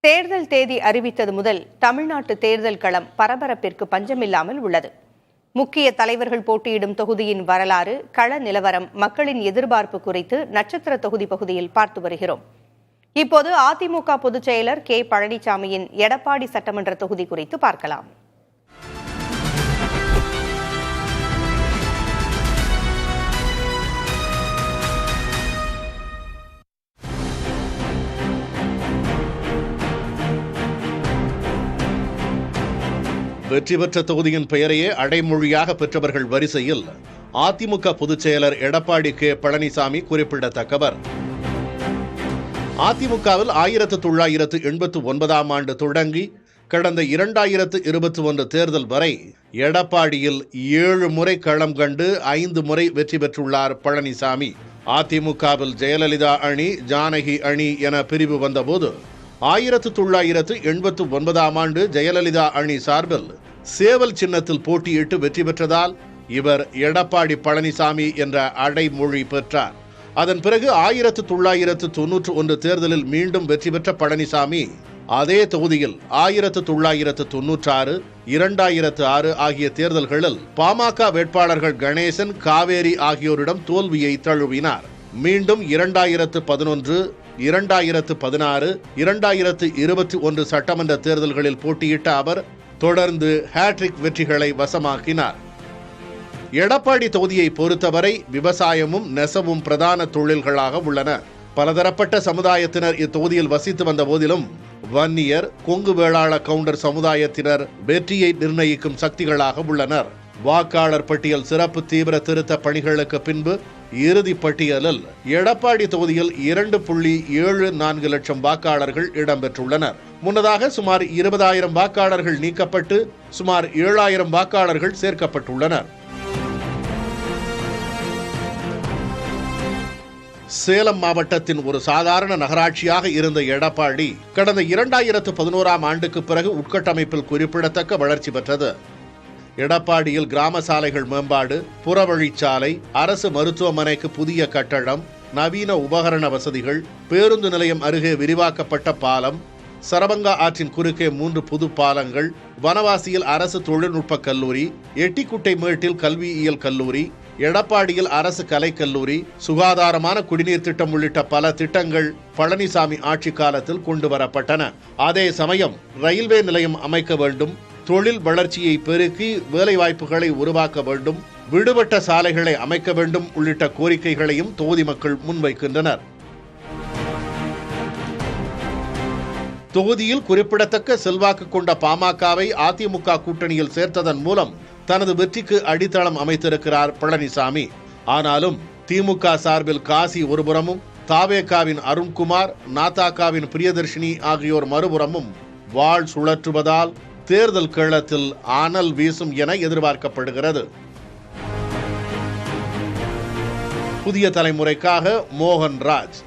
தேர்தல் தேதி அறிவித்தது முதல் தமிழ்நாட்டு தேர்தல் களம் பரபரப்பிற்கு பஞ்சமில்லாமல் உள்ளது. முக்கிய தலைவர்கள் போட்டியிடும் தொகுதியின் வரலாறு, கள நிலவரம், மக்களின் எதிர்பார்ப்பு குறித்து நட்சத்திர தொகுதி பகுதியில் பார்த்து வருகிறோம். இப்போது அதிமுக பொதுச் செயலர் கே பழனிசாமியின் எடப்பாடி சட்டமன்ற தொகுதி குறித்து பார்க்கலாம். வெற்றி பெற்ற தொகுதியின் பெயரையே அடைமொழியாக பெற்றவர்கள் வரிசையில் அதிமுக பொதுச் செயலர் எடப்பாடி கே பழனிசாமி குறிப்பிடத்தக்கவர். அதிமுகவில் 1989ஆம் ஆண்டு தொடங்கி கடந்த 2021 தேர்தல் வரை எடப்பாடியில் 7 முறை களம் கண்டு 5 முறை வெற்றி பெற்றுள்ளார் பழனிசாமி. அதிமுகவில் ஜெயலலிதா அணி, ஜானகி அணி என பிரிவு வந்தபோது 1989ஆம் ஆண்டு ஜெயலலிதா அணி சார்பில் சேவல் சின்னத்தில் போட்டியிட்டு வெற்றி பெற்றதால் இவர் எடப்பாடி பழனிசாமி என்ற அடைமொழி பெற்றார். அதன் பிறகு 1991 தேர்தலில் மீண்டும் வெற்றி பெற்ற பழனிசாமி அதே தொகுதியில் 1996, 2006 ஆகிய தேர்தல்களில் பாமக வேட்பாளர்கள் கணேசன், காவேரி ஆகியோரிடம் தோல்வியை தழுவினார். மீண்டும் 2011, 2016, 2021 சட்டமன்ற தேர்தல்களில் போட்டியிட்ட அவர் தொடர்ந்து ஹேட்ரிக் வெற்றிகளை வசமாக்கினார். எடப்பாடி தொகுதியை பொறுத்தவரை விவசாயமும் நெசவும் பிரதான தொழில்களாக உள்ளன. பலதரப்பட்ட சமுதாயத்தினர் இத்தொகுதியில் வசித்து வந்த போதிலும் வன்னியர், கொங்கு வேளாள கவுண்டர் சமுதாயத்தினர் வெற்றியை நிர்ணயிக்கும் சக்திகளாக உள்ளனர். வாக்காளர் பட்டியல் சிறப்பு தீவிர திருத்த பணிகளுக்கு பின்பு இறுதி பட்டியலில் எடப்பாடி தொகுதியில் 2.74 லட்சம் வாக்காளர்கள் இடம்பெற்றுள்ளனர். முன்னதாக சுமார் 20,000 வாக்காளர்கள் நீக்கப்பட்டு சுமார் 7,000 வாக்காளர்கள் சேர்க்கப்பட்டுள்ளனர். சேலம் மாவட்டத்தின் ஒரு சாதாரண நகராட்சியாக இருந்த எடப்பாடி கடந்த 2011ஆம் ஆண்டுக்கு பிறகு உட்கட்டமைப்பில் குறிப்பிடத்தக்க வளர்ச்சி பெற்றது. எடப்பாடியில் கிராம சாலைகள் மேம்பாடு, புறவழிச்சாலை, அரசு மருத்துவமனைக்கு புதிய கட்டடம், நவீன உபகரண வசதிகள், பேருந்து நிலையம் அருகே விரிவாக்கப்பட்ட பாலம், சரபங்கா ஆற்றின் குறுக்கே 3 புது பாலங்கள், வனவாசியில் அரசு தொழில்நுட்ப கல்லூரி, எட்டிக்குட்டை மேட்டில் கல்வியியல் கல்லூரி, எடப்பாடியில் அரசு கலைக்கல்லூரி, சுகாதாரமான குடிநீர் திட்டம் உள்ளிட்ட பல திட்டங்கள் பழனிசாமி ஆட்சி காலத்தில் கொண்டு வரப்பட்டன. அதே சமயம் ரயில்வே நிலையம் அமைக்க வேண்டும், தொழில் வளர்ச்சியை பெருக்கி வேலைவாய்ப்புகளை உருவாக்க வேண்டும், விடுபட்ட சாலைகளை அமைக்க வேண்டும் உள்ளிட்ட கோரிக்கைகளையும் தொகுதி மக்கள் முன்வைக்கின்றனர். தொகுதியில் குறிப்பிடத்தக்க செல்வாக்கு கொண்ட பாமகவை அதிமுக கூட்டணியில் சேர்த்ததன் மூலம் தனது வெற்றிக்கு அடித்தளம் அமைத்திருக்கிறார் பழனிசாமி. ஆனாலும் திமுக சார்பில் காசி ஒருபுறமும், தாவேகாவின் அருண்குமார், நாதாகாவின் பிரியதர்ஷினி ஆகியோர் மறுபுறமும் வாள் சுழற்றுவதால் தேர்தல் களத்தில் அனல் வீசும் என எதிர்பார்க்கப்படுகிறது. புதிய தலைமுறைக்காக மோகன் ராஜ்.